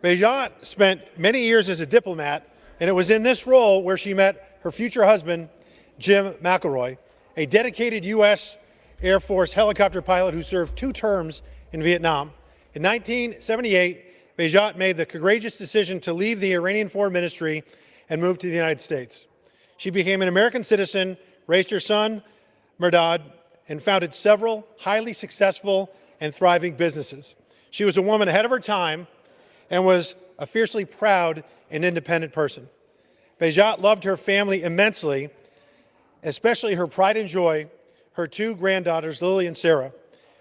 Bejat spent many years as a diplomat, and it was in this role where she met her future husband, Jim McElroy, a dedicated U.S. Air Force helicopter pilot who served 2 terms in Vietnam. In 1978, Bejat made the courageous decision to leave the Iranian Foreign Ministry and move to the United States. She became an American citizen, raised her son, Mehrdad, and founded several highly successful and thriving businesses. She was a woman ahead of her time and was a fiercely proud and independent person. Bejat loved her family immensely, especially her pride and joy, her 2 granddaughters, Lily and Sarah.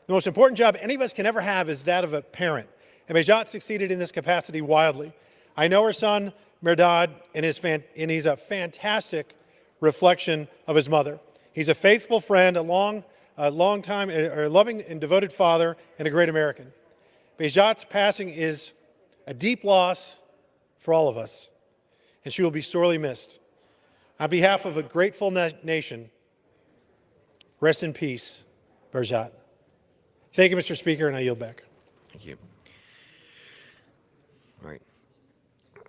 The most important job any of us can ever have is that of a parent, and Bejat succeeded in this capacity wildly. I know her son, Mehrdad, and he's a fantastic reflection of his mother. He's a faithful friend, a loving and devoted father, and a great American. Bejat's passing is a deep loss for all of us, and she will be sorely missed. On behalf of a grateful nation, rest in peace, Bejat. Thank you, Mr. Speaker, and I yield back. Thank you. All right.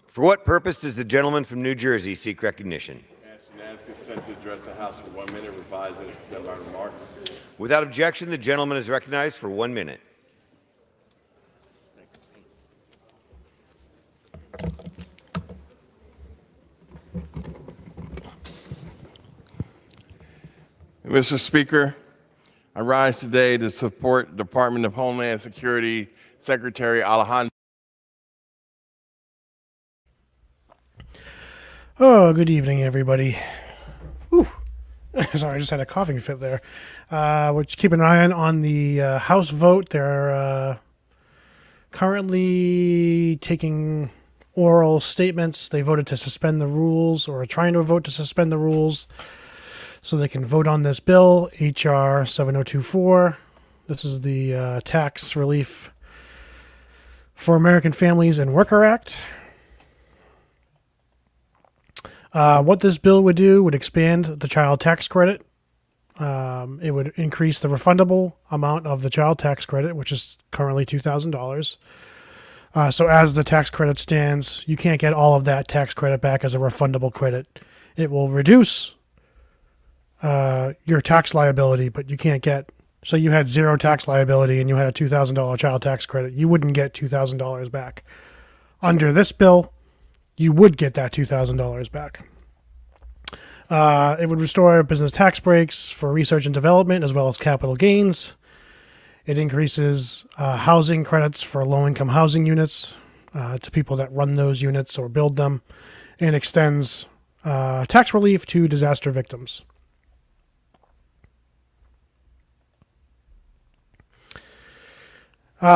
For what purpose does the gentleman from New Jersey seek recognition? Ask unanimous consent to address the House for 1 minute, revise and extend my remarks. Without objection, the gentleman is recognized for 1 minute. Mr. Speaker, I rise today to support Department of Homeland Security Secretary Alejandro. Oh, good evening, everybody. Whew. Sorry, I just had a coughing fit there. We're just keeping an eye on the House vote. They're currently taking oral statements. They voted to suspend the rules, or are trying to vote to suspend the rules, so they can vote on this bill, H.R. 7024. This is the Tax Relief for American Families and Worker Act. What this bill would do would expand the child tax credit. It would increase the refundable amount of the child tax credit, which is currently $2,000. So as the tax credit stands, you can't get all of that tax credit back as a refundable credit. It will reduce your tax liability, but you can't get, so you had 0 tax liability and you had a $2,000 child tax credit, you wouldn't get $2,000 back. Under this bill, you would get that $2,000 back. It would restore business tax breaks for research and development as well as capital gains. It increases housing credits for low-income housing units to people that run those units or build them, and extends tax relief to disaster victims.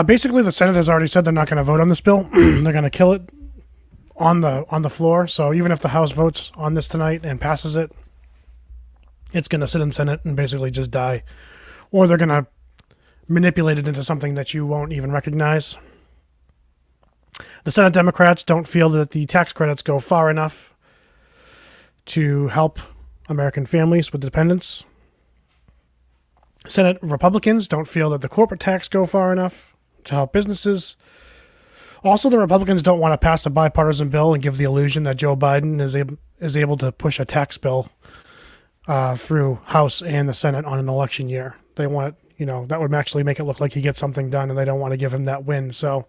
Basically, the Senate has already said they're not going to vote on this bill. They're going to kill it on the floor. So even if the House votes on this tonight and passes it, it's going to sit in Senate and basically just die. Or they're going to manipulate it into something that you won't even recognize. The Senate Democrats don't feel that the tax credits go far enough to help American families with dependents. Senate Republicans don't feel that the corporate tax go far enough to help businesses. Also, the Republicans don't want to pass a bipartisan bill and give the illusion that Joe Biden is able to push a tax bill through House and the Senate on an election year. They want, that would actually make it look like he gets something done, and they don't want to give him that win. So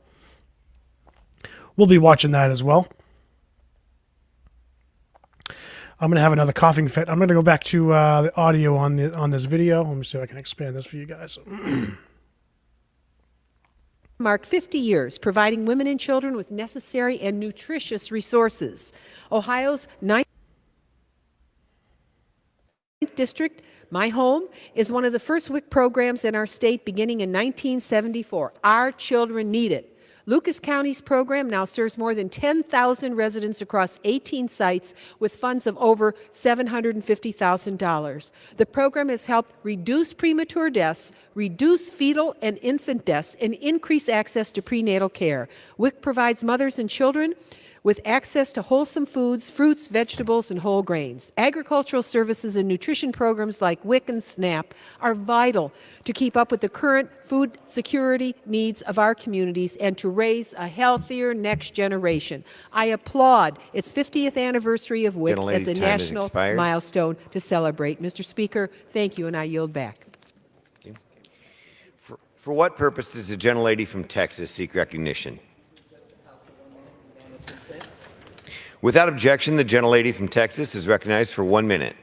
we'll be watching that as well. I'm going to have another coughing fit. I'm going to go back to the audio on this video. Let me see if I can expand this for you guys. Marked 50 years providing women and children with necessary and nutritious resources. Ohio's 9th District, my home, is one of the first WIC programs in our state beginning in 1974. Our children need it. Lucas County's program now serves more than 10,000 residents across 18 sites with funds of over $750,000. The program has helped reduce premature deaths, reduce fetal and infant deaths, and increase access to prenatal care. WIC provides mothers and children with access to wholesome foods, fruits, vegetables, and whole grains. Agricultural services and nutrition programs like WIC and SNAP are vital to keep up with the current food security needs of our communities and to raise a healthier next generation. I applaud its 50th anniversary of WIC as a Gentlelady's time has national expired. milestone to celebrate. Mr. Speaker, thank you, and I yield back. For what purpose does the gentlelady from Texas seek recognition? Without objection, the gentlelady from Texas is recognized for 1 minute.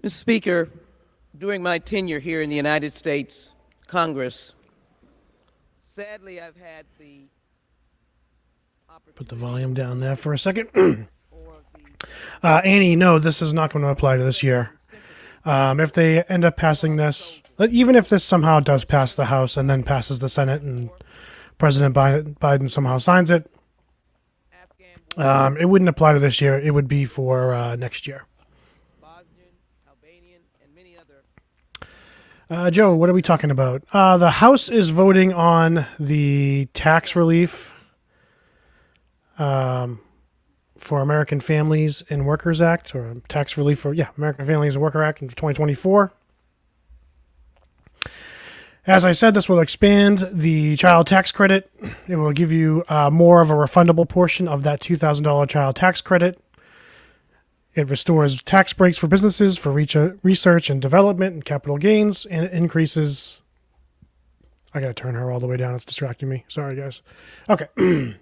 Mr. Speaker, during my tenure here in the United States Congress, sadly I've had the Put the volume down there for a second. or the Annie, no, this is not going to apply to this year. If they end up passing this, even if this somehow does pass the House and then passes the Senate and President Biden somehow signs it, Afghan, it wouldn't apply to this year. It would be for next year. Bosnian, Albanian, and many other. Joe, what are we talking about? The House is voting on the tax relief for American Families and Workers Act, or tax relief for, American Families and Worker Act in 2024. As I said, this will expand the child tax credit. It will give you more of a refundable portion of that $2,000 child tax credit. It restores tax breaks for businesses for research and development and capital gains, and it increases. I gotta turn her all the way down. It's distracting me. Sorry, guys. Okay.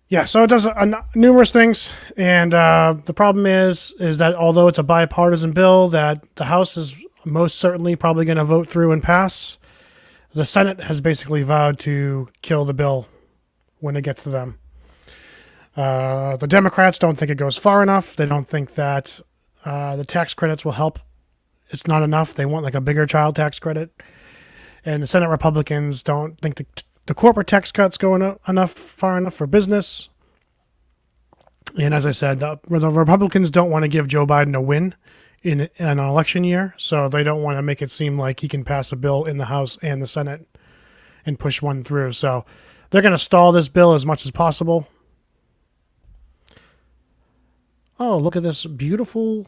Yeah, so it does numerous things, and the problem is that although it's a bipartisan bill that the House is most certainly probably going to vote through and pass, the Senate has basically vowed to kill the bill when it gets to them. The Democrats don't think it goes far enough. They don't think that the tax credits will help. It's not enough. They want like a bigger child tax credit, and the Senate Republicans don't think the corporate tax cuts go far enough for business. And as I said, the Republicans don't want to give Joe Biden a win in an election year, so they don't want to make it seem like he can pass a bill in the House and the Senate and push one through. So they're going to stall this bill as much as possible. Oh, look at this beautiful...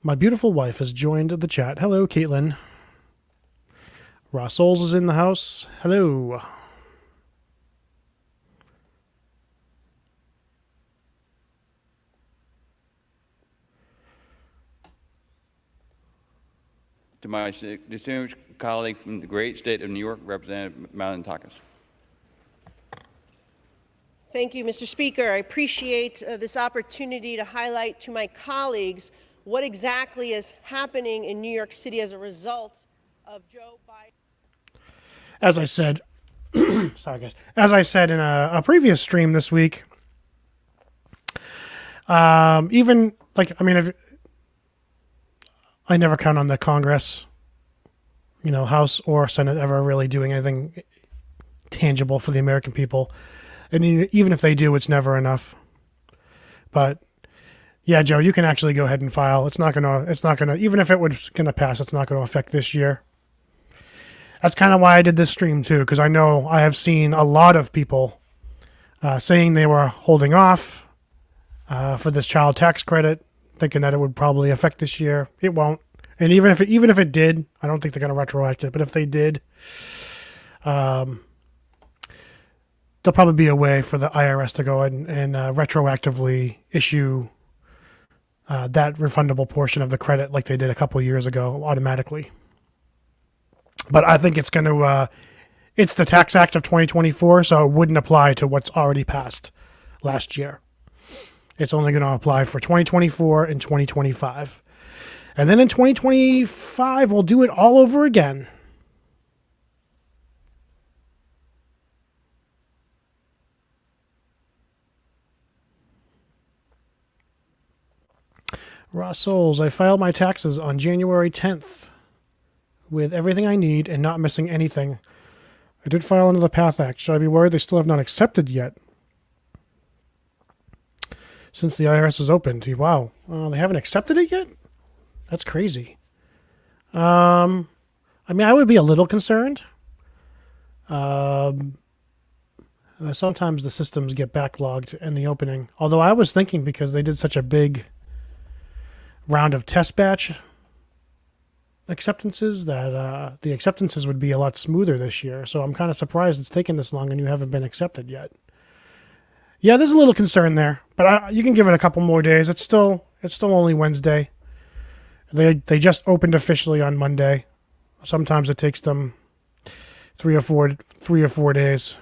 My beautiful wife has joined the chat. Hello, Caitlin. Ross Souls is in the house. Hello. To my distinguished colleague from the great state of New York, Representative Madeline Takas. Thank you, Mr. Speaker. I appreciate this opportunity to highlight to my colleagues what exactly is happening in New York City as a result of Joe Biden. As I said, sorry guys. As I said in a previous stream this week, even like, I mean, I never count on the Congress, House or Senate ever really doing anything tangible for the American people. And even if they do, it's never enough. But yeah, Joe, you can actually go ahead and file. It's not gonna, even if it was gonna pass, it's not gonna affect this year. That's kind of why I did this stream too, because I know I have seen a lot of people saying they were holding off for this child tax credit, thinking that it would probably affect this year. It won't. And even if it did, I don't think they're going to retroact it. But if they did, there'll probably be a way for the IRS to go ahead and retroactively issue that refundable portion of the credit like they did a couple years ago automatically. But I think it's going to, it's the Tax Act of 2024, so it wouldn't apply to what's already passed last year. It's only going to apply for 2024 and 2025. And then in 2025, we'll do it all over again. Ross Souls, I filed my taxes on January 10th with everything I need and not missing anything. I did file under the PATH Act. Should I be worried they still have not accepted yet? since the IRS was opened. Wow, they haven't accepted it yet. That's crazy. I mean, I would be a little concerned. Sometimes the systems get backlogged in the opening. Although I was thinking, because they did such a big round of test batch acceptances, that the acceptances would be a lot smoother this year. So I'm kind of surprised it's taken this long and you haven't been accepted yet. Yeah, there's a little concern there, but you can give it a couple more days. It's still only Wednesday. They just opened officially on Monday. Sometimes it takes them 3 or 4 days.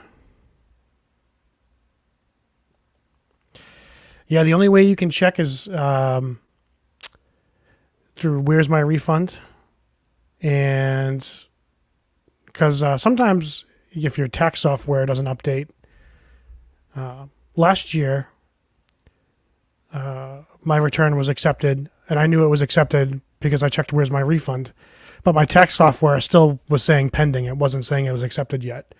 Yeah, the only way you can check is through Where's My Refund, and because sometimes if your tax software doesn't update. Last year, my return was accepted, and I knew it was accepted because I checked Where's My Refund, but my tax software still was saying pending. It wasn't saying it was accepted yet.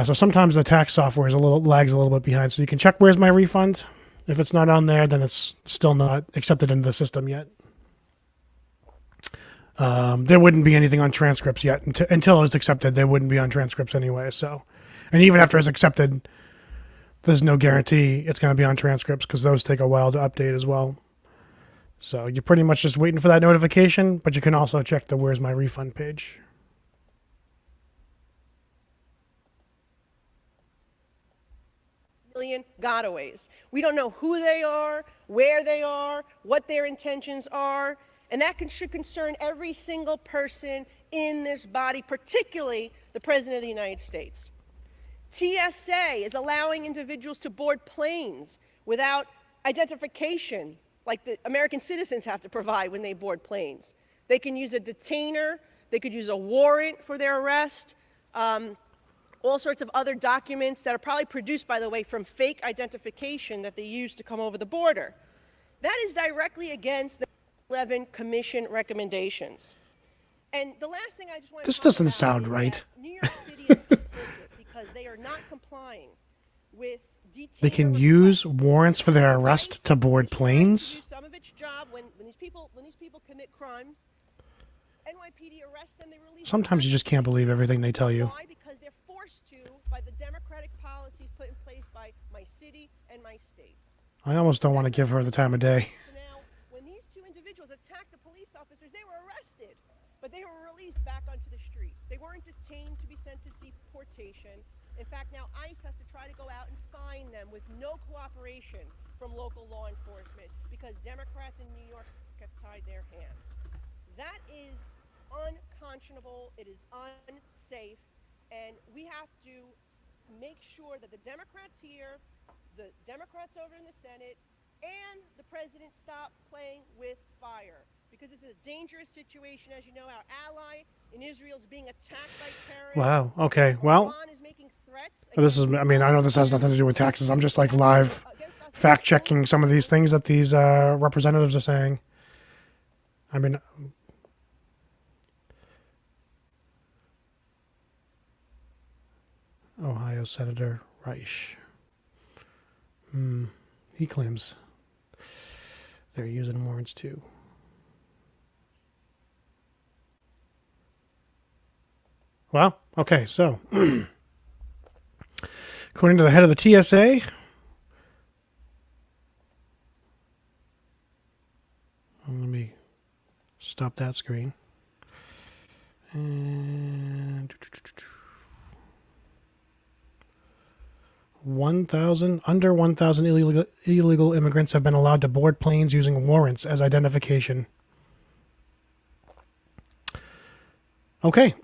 So sometimes the tax software lags a little bit behind. So you can check Where's My Refund. If it's not on there, then it's still not accepted into the system yet. There wouldn't be anything on transcripts yet until it's accepted. They wouldn't be on transcripts anyway. So, and even after it's accepted, there's no guarantee it's going to be on transcripts because those take a while to update as well. So you're pretty much just waiting for that notification, but you can also check the Where's My Refund page. Million gotaways. We don't know who they are, where they are, what their intentions are, and that should concern every single person in this body, particularly the President of the United States. TSA is allowing individuals to board planes without identification, like the American citizens have to provide when they board planes. They can use a detainer, they could use a warrant for their arrest, all sorts of other documents that are probably produced, by the way, from fake identification that they use to come over the border. That is directly against the 11 Commission recommendations. And the last thing I just want to This doesn't sound right. New York City is complicit because they are not complying with detainer They can use requests. warrants for their arrest to board planes. Do some of its job when these people commit crimes. NYPD arrests them, they release them. Sometimes you just can't believe everything they tell you. Why? Because they're forced to by the democratic policies put in place by my city and my state. I almost don't want to give her the time of day. So now, when these two individuals attacked the police officers, they were arrested, but they were released back onto the street. They weren't detained to be sent to deportation. In fact, now ICE has to try to go out and find them with no cooperation from local law enforcement because Democrats in New York have tied their hands. That is unconscionable. It is unsafe. And we have to make sure that the Democrats here, the Democrats over in the Senate, and the president stop playing with fire. Because it's a dangerous situation. As you know, our ally in Israel is being attacked by terrorists. Wow. Okay. Well, Iran is making threats this is, I mean, I know this has nothing to do with taxes. I'm just like live fact checking some of these things that these representatives are saying. I mean, Ohio Senator Reich. He claims they're using warrants too. Well, okay, so according to the head of the TSA, let me stop that screen. And under 1,000 illegal immigrants have been allowed to board planes using warrants as identification. Okay,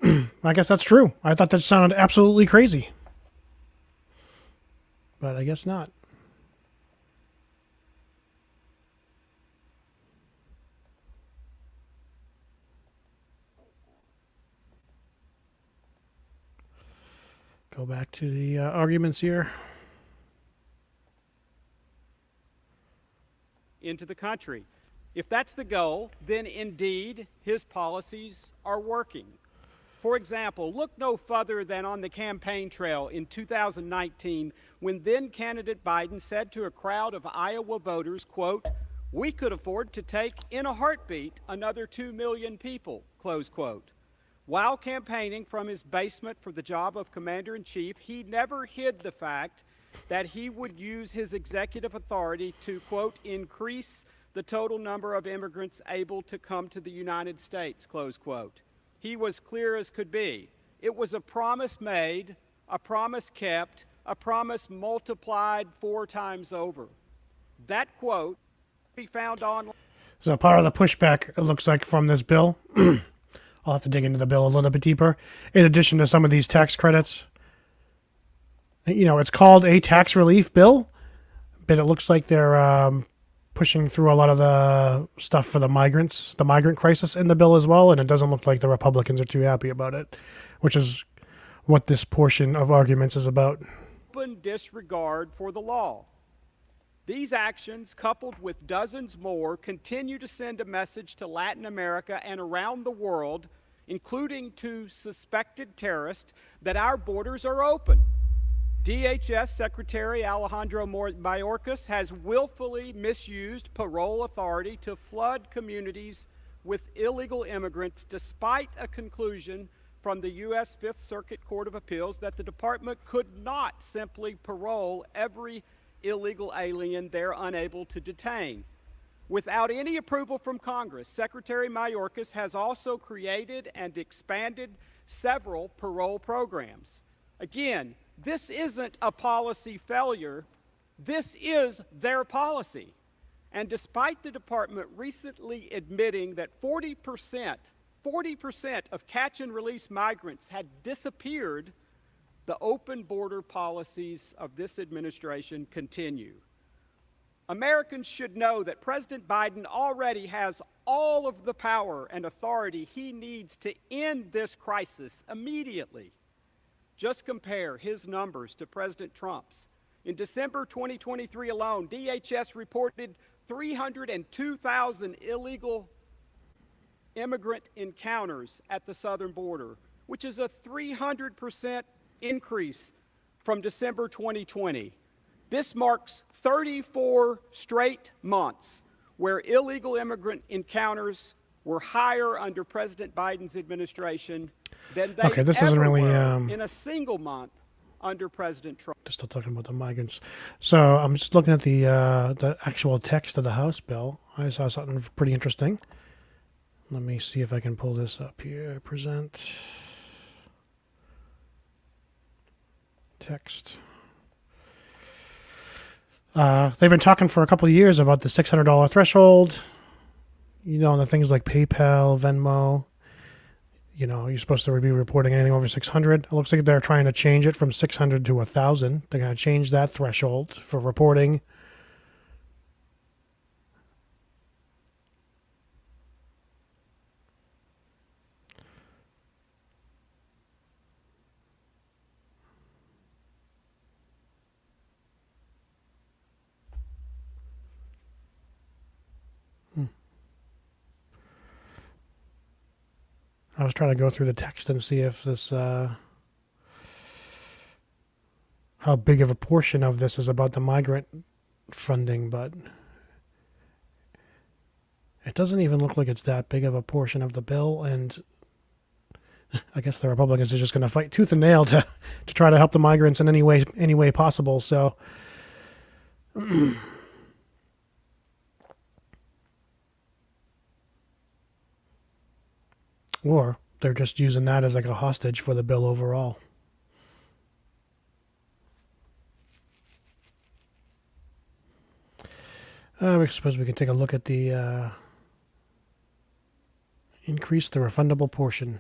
I guess that's true. I thought that sounded absolutely crazy. But I guess not. Go back to the arguments here. Into the country. If that's the goal, then indeed his policies are working. For example, look no further than on the campaign trail in 2019 when then-candidate Biden said to a crowd of Iowa voters, quote, "We could afford to take in a heartbeat another 2 million people," close quote. While campaigning from his basement for the job of commander-in-chief, he never hid the fact that he would use his executive authority to, quote, "increase the total number of immigrants able to come to the United States," close quote. He was clear as could be. It was a promise made, a promise kept, a promise multiplied 4 times over. That quote be found online. So part of the pushback, it looks like, from this bill, I'll have to dig into the bill a little bit deeper, in addition to some of these tax credits. You know, it's called a tax relief bill, but it looks like they're pushing through a lot of the stuff for the migrants, the migrant crisis in the bill as well, and it doesn't look like the Republicans are too happy about it, which is what this portion of arguments is about. Open disregard for the law. These actions, coupled with dozens more, continue to send a message to Latin America and around the world, including to suspected terrorists, that our borders are open. DHS Secretary Alejandro Mayorkas has willfully misused parole authority to flood communities with illegal immigrants, despite a conclusion from the U.S. Fifth Circuit Court of Appeals that the department could not simply parole every illegal alien they're unable to detain. Without any approval from Congress, Secretary Mayorkas has also created and expanded several parole programs. Again, this isn't a policy failure. This is their policy. And despite the department recently admitting that 40% of catch and release migrants had disappeared, the open border policies of this administration continue. Americans should know that President Biden already has all of the power and authority he needs to end this crisis immediately. Just compare his numbers to President Trump's. In December 2023 alone, DHS reported 302,000 illegal immigrant encounters at the southern border, which is a 300% increase from December 2020. This marks 34 straight months where illegal immigrant encounters were higher under President Biden's administration than they ever were in a single month under President Trump. Just still talking about the migrants. So I'm just looking at the actual text of the House bill. I saw something pretty interesting. Let me see if I can pull this up here. Present text. They've been talking for a couple of years about the $600 threshold. You know, the things like PayPal, Venmo. You know, you're supposed to be reporting anything over 600. It looks like they're trying to change it from 600 to 1,000. They're going to change that threshold for reporting. I was trying to go through the text and see if this, how big of a portion of this is about the migrant funding, but it doesn't even look like it's that big of a portion of the bill, and I guess the Republicans are just going to fight tooth and nail to try to help the migrants in any way possible, so... Or they're just using that as like a hostage for the bill overall. I suppose we can take a look at the increase the refundable portion.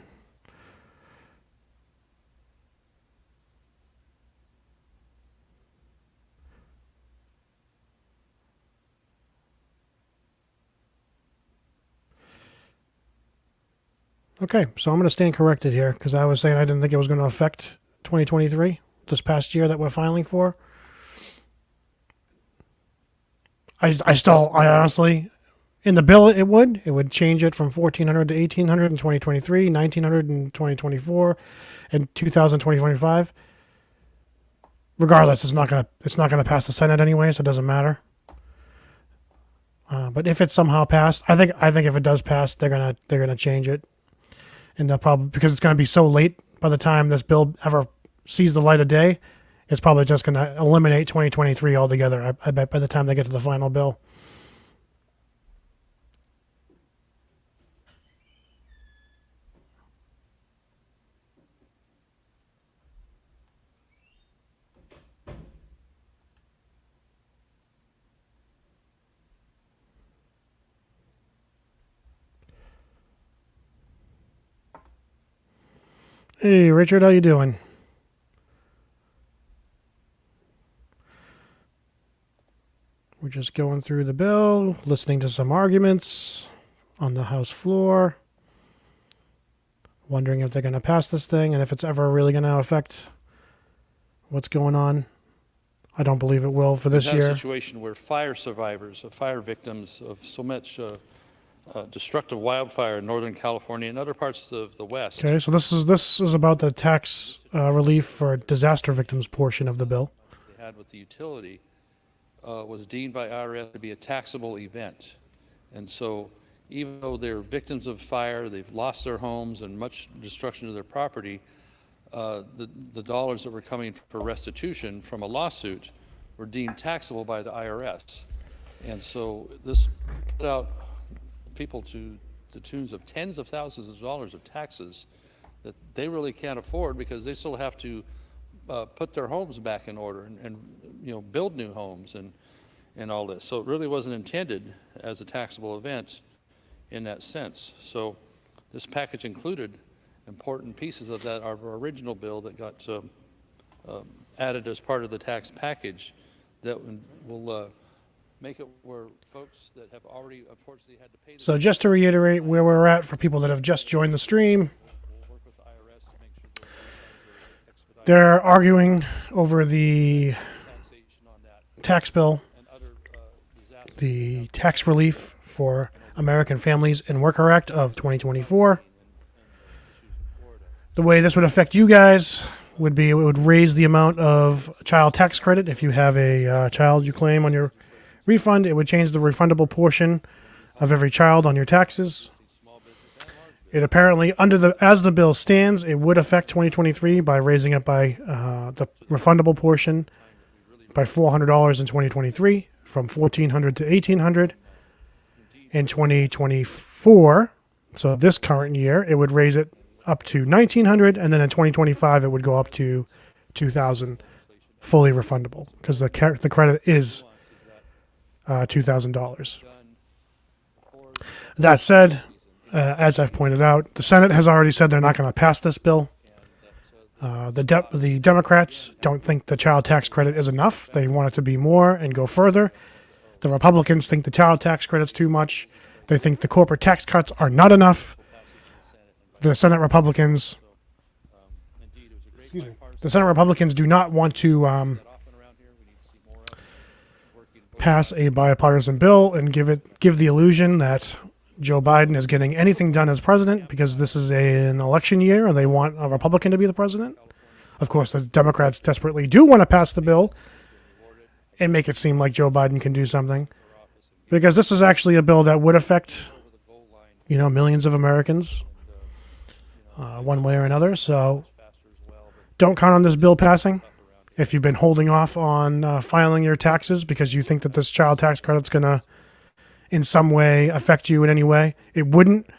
Okay, so I'm going to stand corrected here because I was saying I didn't think it was going to affect 2023, this past year that we're filing for. I honestly, In the bill, it would change it from 1,400 to 1,800 in 2023, 1,900 in 2024, and 2,000 2025. Regardless, it's not gonna pass the Senate anyway, so it doesn't matter. But if it somehow passed, I think if it does pass, they're gonna change it, and they'll probably, because it's gonna be so late by the time this bill ever sees the light of day, it's probably just gonna eliminate 2023 altogether. I bet by the time they get to the final bill. Hey, Richard, how you doing? We're just going through the bill, listening to some arguments on the House floor, wondering if they're going to pass this thing and if it's ever really going to affect what's going on. I don't believe it will for this We've had year. a situation where fire survivors, fire victims of so much destructive wildfire in Northern California and other parts of the West. Okay, so this is about the tax relief for disaster victims portion of the bill. They had with the utility was deemed by IRS to be a taxable event. And so even though they're victims of fire, they've lost their homes and much destruction of their property, the dollars that were coming for restitution from a lawsuit were deemed taxable by the IRS. And so this put out people to the tunes of tens of thousands of dollars of taxes that they really can't afford, because they still have to put their homes back in order and build new homes and all this. So it really wasn't intended as a taxable event in that sense. So this package included important pieces of that, our original bill that got added as part of the tax package that will make it where folks that have already unfortunately had to pay. So just to reiterate where we're at for people that have just joined the stream, We'll work with IRS to make sure that they're arguing over the taxation on that tax bill, and other disasters. the tax relief for American Families and Worker Act of 2024. The way this would affect you guys would be it would raise the amount of child tax credit. If you have a child you claim on your refund, it would change the refundable portion of every child on your taxes. It apparently, as the bill stands, it would affect 2023 by raising it by the refundable portion by $400 in 2023, from $1,400 to $1,800. In 2024, so this current year, it would raise it up to $1,900, and then in 2025 it would go up to $2,000, fully refundable, because the credit is $2,000. That said, as I've pointed out, the Senate has already said they're not going to pass this bill. The Democrats don't think the child tax credit is enough. They want it to be more and go further. The Republicans think the child tax credit's too much. They think the corporate tax cuts are not enough. The Senate Republicans do not want to pass a bipartisan bill and give the illusion that Joe Biden is getting anything done as president, because this is an election year and they want a Republican to be the president. Of course, the Democrats desperately do want to pass the bill and make it seem like Joe Biden can do something, because this is actually a bill that would affect, millions of Americans one way or another. So don't count on this bill passing. If you've been holding off on filing your taxes because you think that this child tax credit's going to in some way affect you in any way, it wouldn't.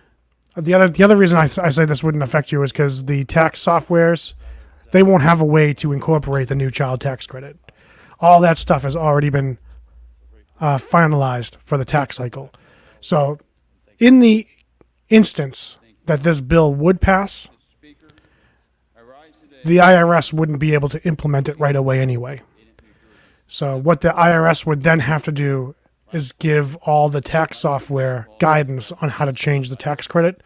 The other reason I say this wouldn't affect you is because the tax softwares, they won't have a way to incorporate the new child tax credit. All that stuff has already been finalized for the tax cycle. So in the instance that this bill would pass, the IRS wouldn't be able to implement it right away anyway. So what the IRS would then have to do is give all the tax software guidance on how to change the tax credit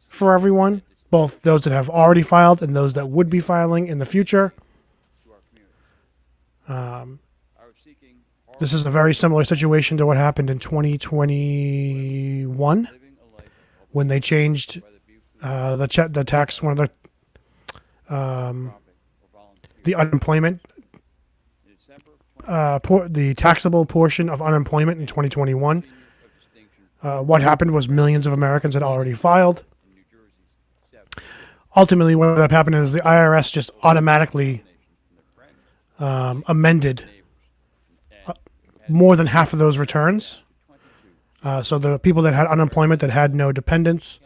for everyone, both those that have already filed and those that would be filing in the future. This is a very similar situation to what happened in 2021 when they changed the tax, one of the unemployment, the taxable portion of unemployment in 2021. What happened was millions of Americans had already filed. Ultimately, what ended up happening is the IRS just automatically amended more than half of those returns. So the people that had unemployment that had no dependents,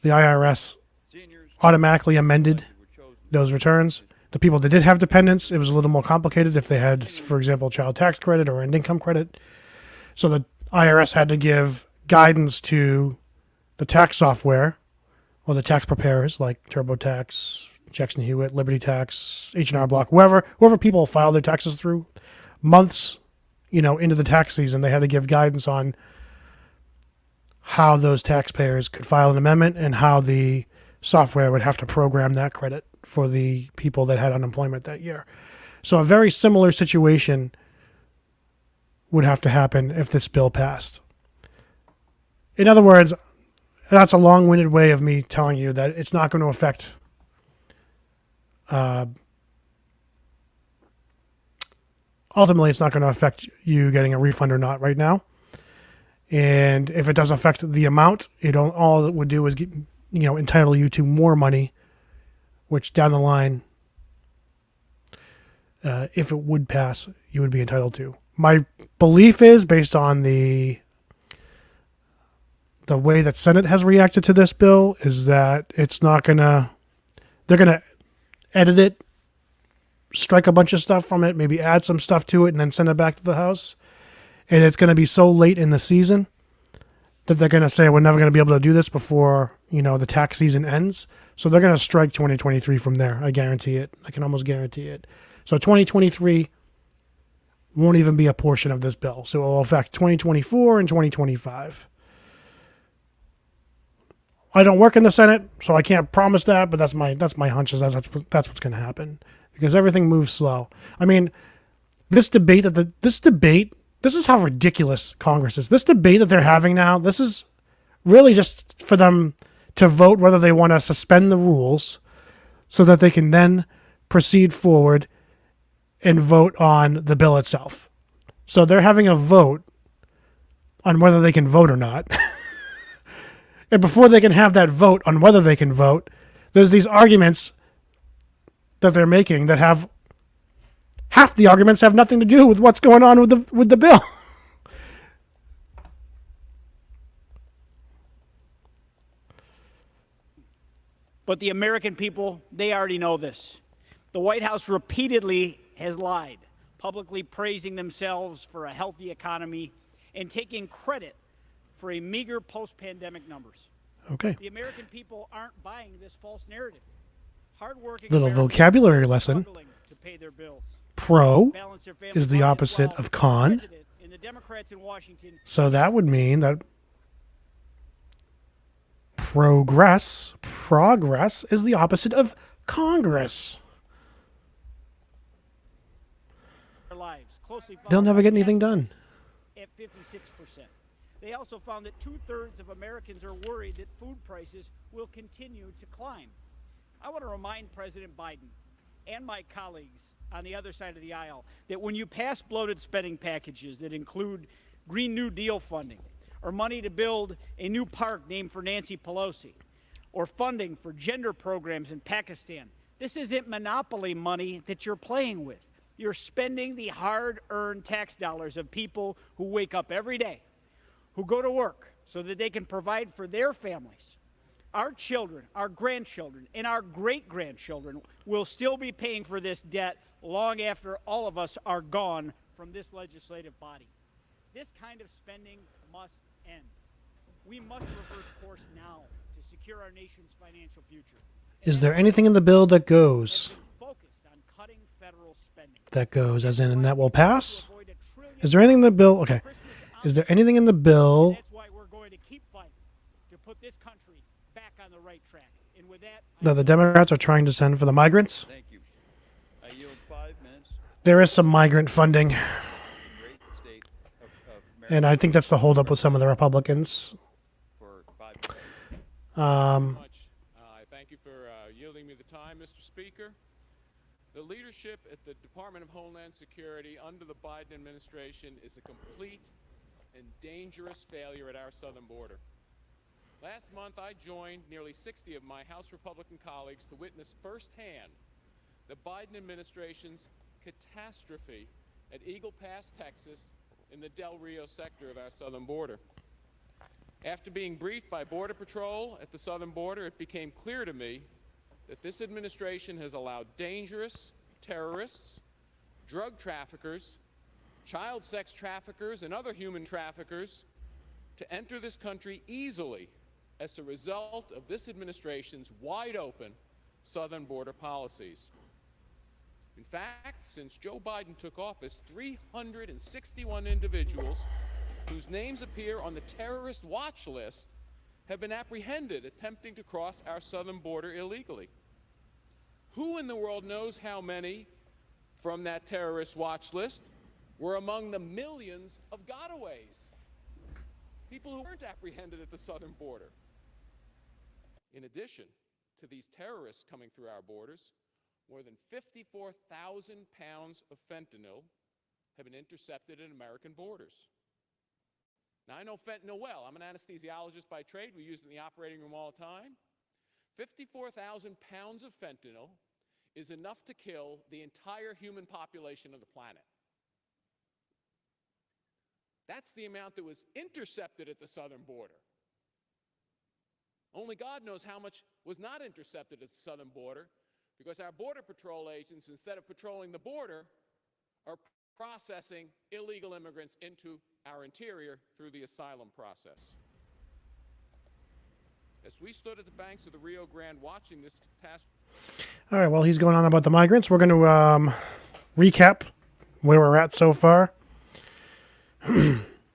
the IRS automatically amended those returns. The people that did have dependents, it was a little more complicated if they had, for example, child tax credit or an income credit. So the IRS had to give guidance to the tax software or the tax preparers like TurboTax, Jackson Hewitt, Liberty Tax, H&R Block, whoever people file their taxes through, months, into the tax season, they had to give guidance on how those taxpayers could file an amendment and how the software would have to program that credit for the people that had unemployment that year. So a very similar situation would have to happen if this bill passed. In other words, that's a long-winded way of me telling you that it's not going to affect ultimately, it's not going to affect you getting a refund or not right now. And if it does affect the amount, all it would do is entitle you to more money, which down the line, if it would pass, you would be entitled to. My belief is, based on the way that Senate has reacted to this bill, is that it's not gonna. They're gonna edit it, strike a bunch of stuff from it, maybe add some stuff to it, and then send it back to the House. And it's going to be so late in the season that they're going to say we're never going to be able to do this before the tax season ends. So they're going to strike 2023 from there. I guarantee it. I can almost guarantee it. So 2023 won't even be a portion of this bill. So it will affect 2024 and 2025. I don't work in the Senate, so I can't promise that, but that's my hunch. That's what's going to happen because everything moves slow. I mean, this is how ridiculous Congress is. This debate that they're having now, this is really just for them to vote whether they want to suspend the rules so that they can then proceed forward and vote on the bill itself. So they're having a vote on whether they can vote or not. And before they can have that vote on whether they can vote, there's these arguments that they're making that have half the arguments have nothing to do with what's going on with the bill. But the American people, they already know this. The White House repeatedly has lied, publicly praising themselves for a healthy economy and taking credit for a meager post-pandemic numbers. Okay. The American people aren't buying this false narrative. Hardworking Little Americans vocabulary are lesson. struggling to pay their bills. Pro Balance their family is the budgets opposite while of the con. president and the Democrats in Washington So that would mean that progress is the opposite of Congress. their lives closely They'll followed never by get anything gas done. prices at 56%. They also found that 2/3 of Americans are worried that food prices will continue to climb. I want to remind President Biden and my colleagues on the other side of the aisle that when you pass bloated spending packages that include Green New Deal funding or money to build a new park named for Nancy Pelosi or funding for gender programs in Pakistan, this isn't monopoly money that you're playing with. You're spending the hard-earned tax dollars of people who wake up every day, who go to work so that they can provide for their families. Our children, our grandchildren, and our great-grandchildren will still be paying for this debt long after all of us are gone from this legislative body. This kind of spending must end. We must reverse course now to secure our nation's financial future. Is there anything in the bill that goes? Focused on cutting federal spending. That goes, as in, and that will pass? Is there anything in the bill? Okay. Is there anything in the bill? That's why we're going to keep fighting to put this country back on the right track. And with that, That the Democrats are trying to send for the migrants? Thank you. I yield 5 minutes. There is some migrant funding. Great And I think that's the holdup with some of the Republicans. For 5 much. I thank you for yielding me the time, Mr. Speaker. The leadership at the Department of Homeland Security under the Biden administration is a complete and dangerous failure at our southern border. Last month, I joined nearly 60 of my House Republican colleagues to witness firsthand the Biden administration's catastrophe at Eagle Pass, Texas, in the Del Rio sector of our southern border. After being briefed by Border Patrol at the southern border, it became clear to me that this administration has allowed dangerous terrorists, drug traffickers, child sex traffickers, and other human traffickers to enter this country easily as a result of this administration's wide-open southern border policies. In fact, since Joe Biden took office, 361 individuals whose names appear on the terrorist watch list have been apprehended attempting to cross our southern border illegally. Who in the world knows how many from that terrorist watch list were among the millions of gotaways, people who weren't apprehended at the southern border? In addition to these terrorists coming through our borders, more than 54,000 pounds of fentanyl have been intercepted at American borders. Now, I know fentanyl well. I'm an anesthesiologist by trade. We use it in the operating room all the time. 54,000 pounds of fentanyl is enough to kill the entire human population of the planet. That's the amount that was intercepted at the southern border. Only God knows how much was not intercepted at the southern border, because our Border Patrol agents, instead of patrolling the border, are processing illegal immigrants into our interior through the asylum process. As we stood at the banks of the Rio Grande watching this catastrophe. All right, well, he's going on about the migrants. We're going to recap where we're at so far.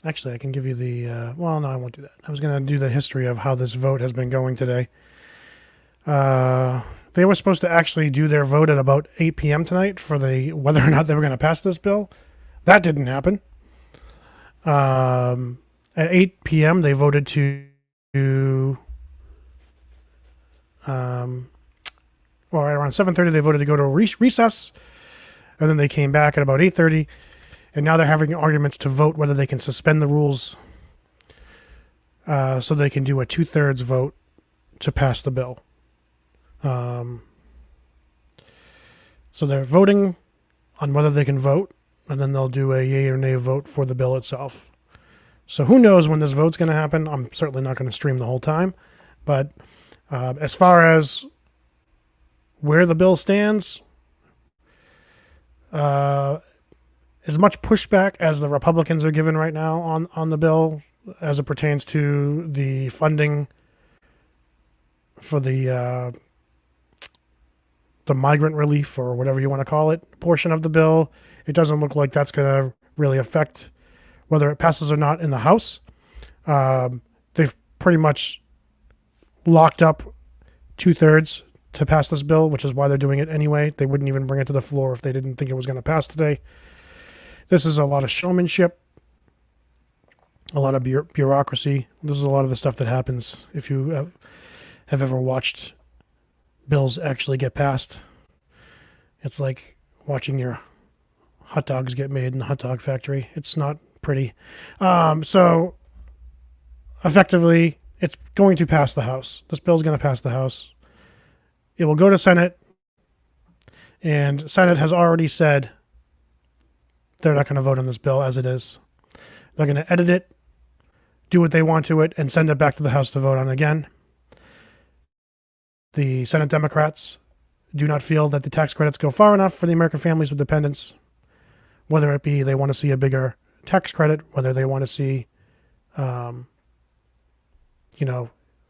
Actually, I can give you the... well, no, I won't do that. I was going to do the history of how this vote has been going today. They were supposed to actually do their vote at about 8 p.m. tonight for the whether or not they were going to pass this bill. That didn't happen. At 8 p.m., they voted to well, right around 7:30, they voted to go to recess, and then they came back at about 8:30, and now they're having arguments to vote whether they can suspend the rules so they can do a 2/3 vote to pass the bill. So they're voting on whether they can vote, and then they'll do a yay or nay vote for the bill itself. So who knows when this vote's going to happen? I'm certainly not going to stream the whole time, but as far as where the bill stands, as much pushback as the Republicans are given right now on the bill as it pertains to the funding for the migrant relief, or whatever you want to call it, portion of the bill, it doesn't look like that's going to really affect whether it passes or not in the House. They've pretty much locked up 2/3 to pass this bill, which is why they're doing it anyway. They wouldn't even bring it to the floor if they didn't think it was going to pass today. This is a lot of showmanship, a lot of bureaucracy. This is a lot of the stuff that happens if you have ever watched bills actually get passed. It's like watching your hot dogs get made in the hot dog factory. It's not pretty. So effectively, it's going to pass the House. This bill is going to pass the House. It will go to Senate, and Senate has already said they're not going to vote on this bill as it is. They're going to edit it, do what they want to it, and send it back to the House to vote on again. The Senate Democrats do not feel that the tax credits go far enough for the American families with dependents, whether it be they want to see a bigger tax credit, whether they want to see,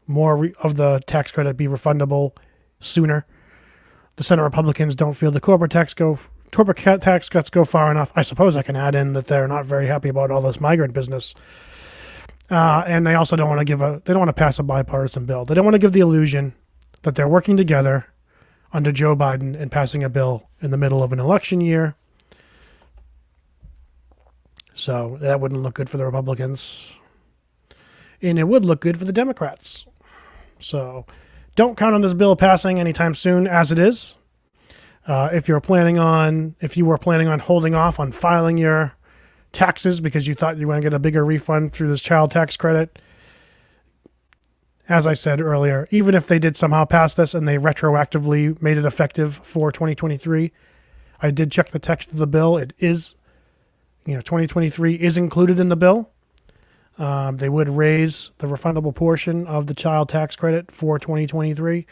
more of the tax credit be refundable sooner. The Senate Republicans don't feel the corporate tax cuts go far enough. I suppose I can add in that they're not very happy about all this migrant business. And they also don't want to pass a bipartisan bill. They don't want to give the illusion that they're working together under Joe Biden and passing a bill in the middle of an election year. So that wouldn't look good for the Republicans. And it would look good for the Democrats. So don't count on this bill passing anytime soon as it is. If you were planning on holding off on filing your taxes because you thought you were going to get a bigger refund through this child tax credit, as I said earlier, even if they did somehow pass this and they retroactively made it effective for 2023, I did check the text of the bill. It is, 2023 is included in the bill. They would raise the refundable portion of the child tax credit for 2023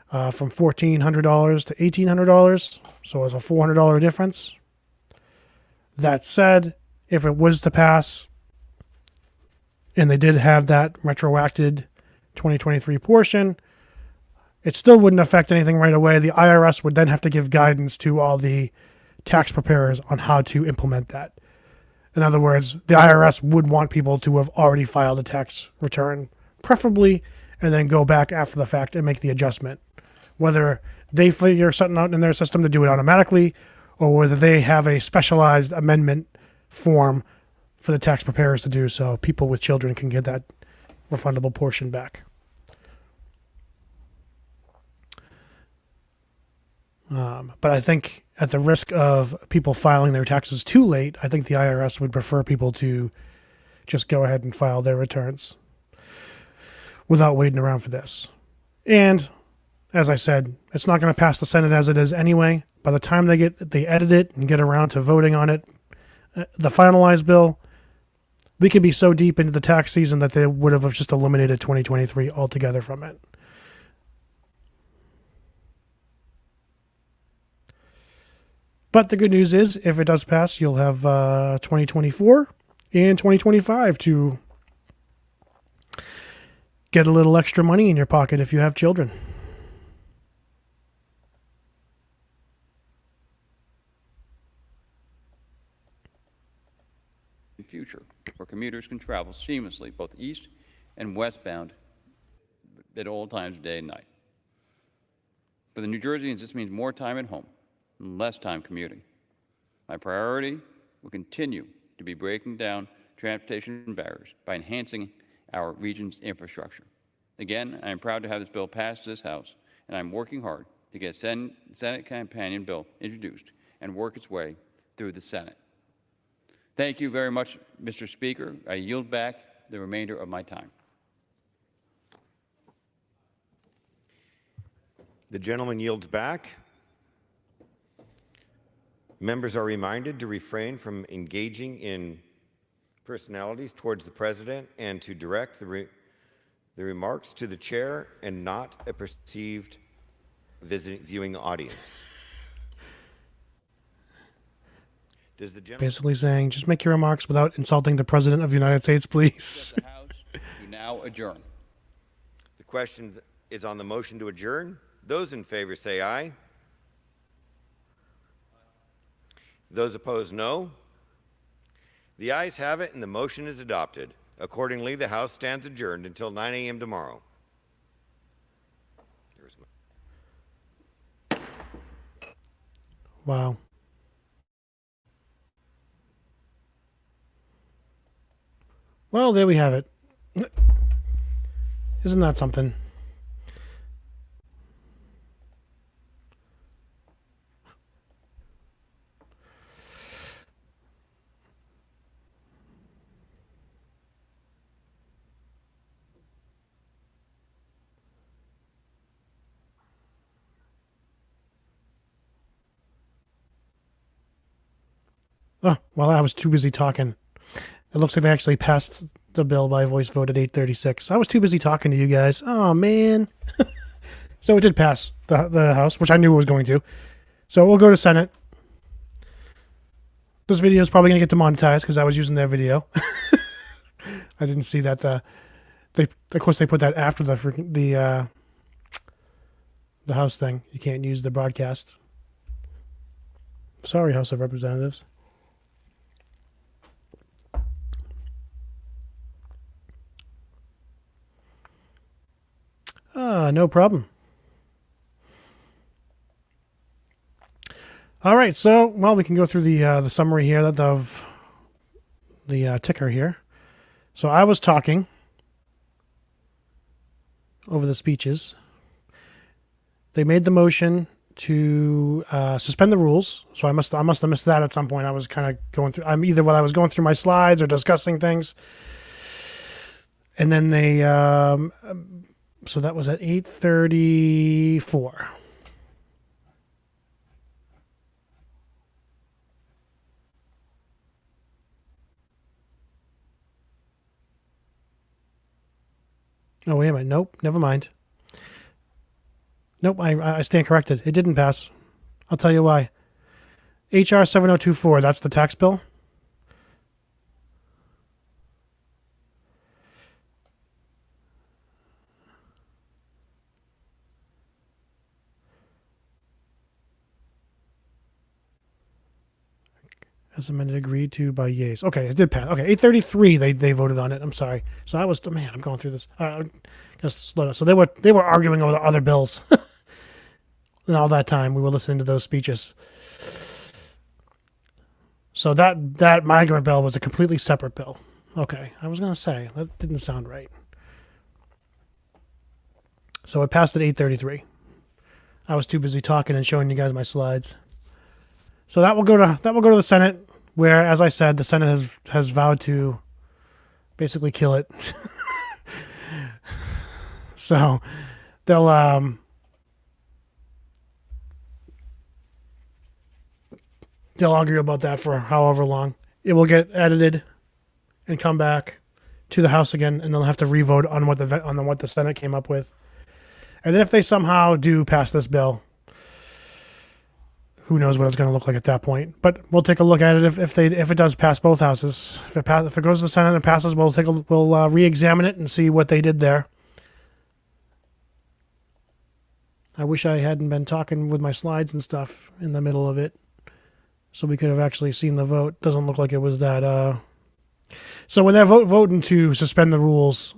from $1,400 to $1,800. So it's a $400 difference. That said, if it was to pass and they did have that retroacted 2023 portion, it still wouldn't affect anything right away. The IRS would then have to give guidance to all the tax preparers on how to implement that. In other words, the IRS would want people to have already filed a tax return, preferably, and then go back after the fact and make the adjustment. Whether they figure something out in their system to do it automatically, or whether they have a specialized amendment form for the tax preparers to do so people with children can get that refundable portion back. But I think at the risk of people filing their taxes too late, I think the IRS would prefer people to just go ahead and file their returns without waiting around for this. And as I said, it's not going to pass the Senate as it is anyway. By the time they edit it and get around to voting on it, the finalized bill, we could be so deep into the tax season that they would have just eliminated 2023 altogether from it. But the good news is, if it does pass, you'll have 2024 and 2025 to get a little extra money in your pocket if you have children. Future, where commuters can travel seamlessly both east and westbound at all times of day and night. For the New Jerseyans, this means more time at home and less time commuting. My priority will continue to be breaking down transportation barriers by enhancing our region's infrastructure. Again, I am proud to have this bill pass this House, and I'm working hard to get a Senate companion bill introduced and work its way through the Senate. Thank you very much, Mr. Speaker. I yield back the remainder of my time. The gentleman yields back. Members are reminded to refrain from engaging in personalities towards the president and to direct the remarks to the chair and not a perceived viewing audience. Does the gentleman Basically saying, just make your remarks without insulting the President of the United States, please. The House to now adjourn. The question is on the motion to adjourn. Those in favor say aye. Those opposed, no. The ayes have it, and the motion is adopted. Accordingly, the House stands adjourned until 9 a.m. tomorrow. Wow. Well, there we have it. Isn't that something? Oh, well, I was too busy talking. It looks like they actually passed the bill by voice vote at 8:36. I was too busy talking to you guys. Oh, man. So it did pass the House, which I knew it was going to. So we'll go to Senate. This video is probably going to get demonetized because I was using their video. I didn't see that. Of course, they put that after the House thing. You can't use the broadcast. Sorry, House of Representatives. No problem. All right, so, well, we can go through the summary here of the ticker here. So I was talking over the speeches. They made the motion to suspend the rules. So I must have missed that at some point. I was kind of going through. Either while I was going through my slides or discussing things. And then they. So that was at 8:34. Oh, wait a minute. Nope. Never mind. Nope. I stand corrected. It didn't pass. I'll tell you why. HR 7024. That's the tax bill. As amended, agreed to by yeas. Okay, it did pass. Okay, 833. They voted on it. I'm sorry. So I was man. I'm going through this. Just slow down. So they were arguing over the other bills, and all that time we were listening to those speeches. So that migrant bill was a completely separate bill. Okay, I was gonna say that didn't sound right. So it passed at 8:33. I was too busy talking and showing you guys my slides. So that will go to the Senate, where, as I said, the Senate has vowed to basically kill it. So they'll argue about that for however long. It will get edited and come back to the House again, and they'll have to revote on what the Senate came up with. And then if they somehow do pass this bill, who knows what it's going to look like at that point? But we'll take a look at it if it does pass both houses. If it goes to the Senate and passes, we'll re-examine it and see what they did there. I wish I hadn't been talking with my slides and stuff in the middle of it, so we could have actually seen the vote. Doesn't look like it was that. So when they're voting to suspend the rules,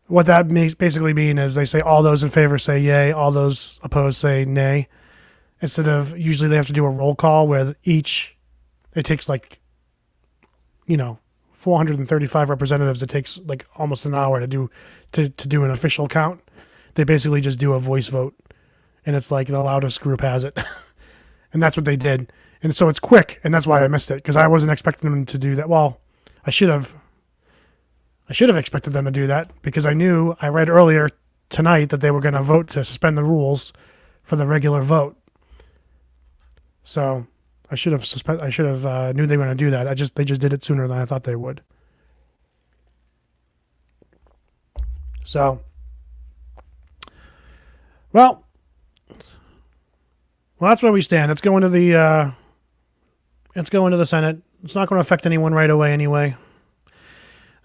what that basically mean is they say all those in favor say yay, all those opposed say nay. Instead of, usually they have to do a roll call where it takes 435 representatives. It takes like almost an hour to do an official count. They basically just do a voice vote, and it's like the loudest group has it. And that's what they did. And so it's quick, and that's why I missed it, because I wasn't expecting them to do that. Well, I should have expected them to do that, because I read earlier tonight that they were going to vote to suspend the rules for the regular vote. So I should have knew they were going to do that. They just did it sooner than I thought they would. So, well, that's where we stand. It's going to the Senate. It's not going to affect anyone right away anyway.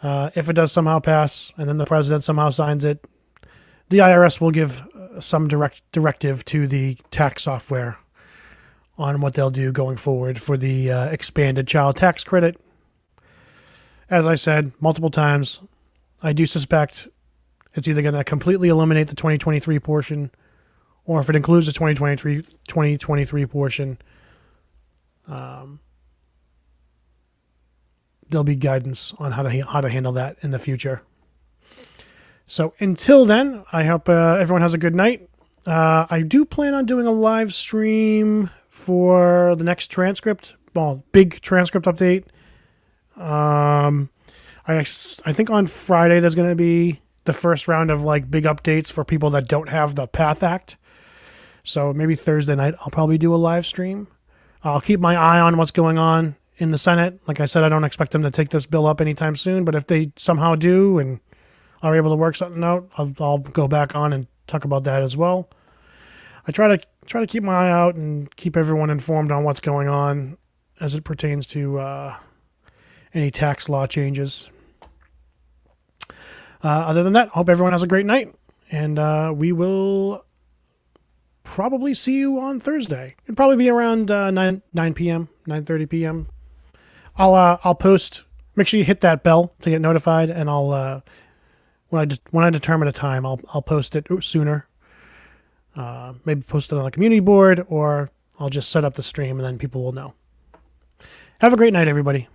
If it does somehow pass, and then the president somehow signs it, the IRS will give some directive to the tax software on what they'll do going forward for the expanded child tax credit. As I said multiple times, I do suspect it's either going to completely eliminate the 2023 portion, or if it includes the 2023 portion, there'll be guidance on how to handle that in the future. So until then, I hope everyone has a good night. I do plan on doing a live stream for the next transcript, big transcript update. I think on Friday there's going to be the first round of big updates for people that don't have the PATH Act. So maybe Thursday night I'll probably do a live stream. I'll keep my eye on what's going on in the Senate. Like I said, I don't expect them to take this bill up anytime soon, but if they somehow do and are able to work something out, I'll go back on and talk about that as well. I try to keep my eye out and keep everyone informed on what's going on as it pertains to any tax law changes. Other than that, hope everyone has a great night, and we will probably see you on Thursday. It'll probably be around 9 p.m., 9:30 p.m. I'll post. Make sure you hit that bell to get notified, and I'll when I determine a time, I'll post it sooner. Maybe post it on the community board, or I'll just set up the stream and then people will know. Have a great night, everybody.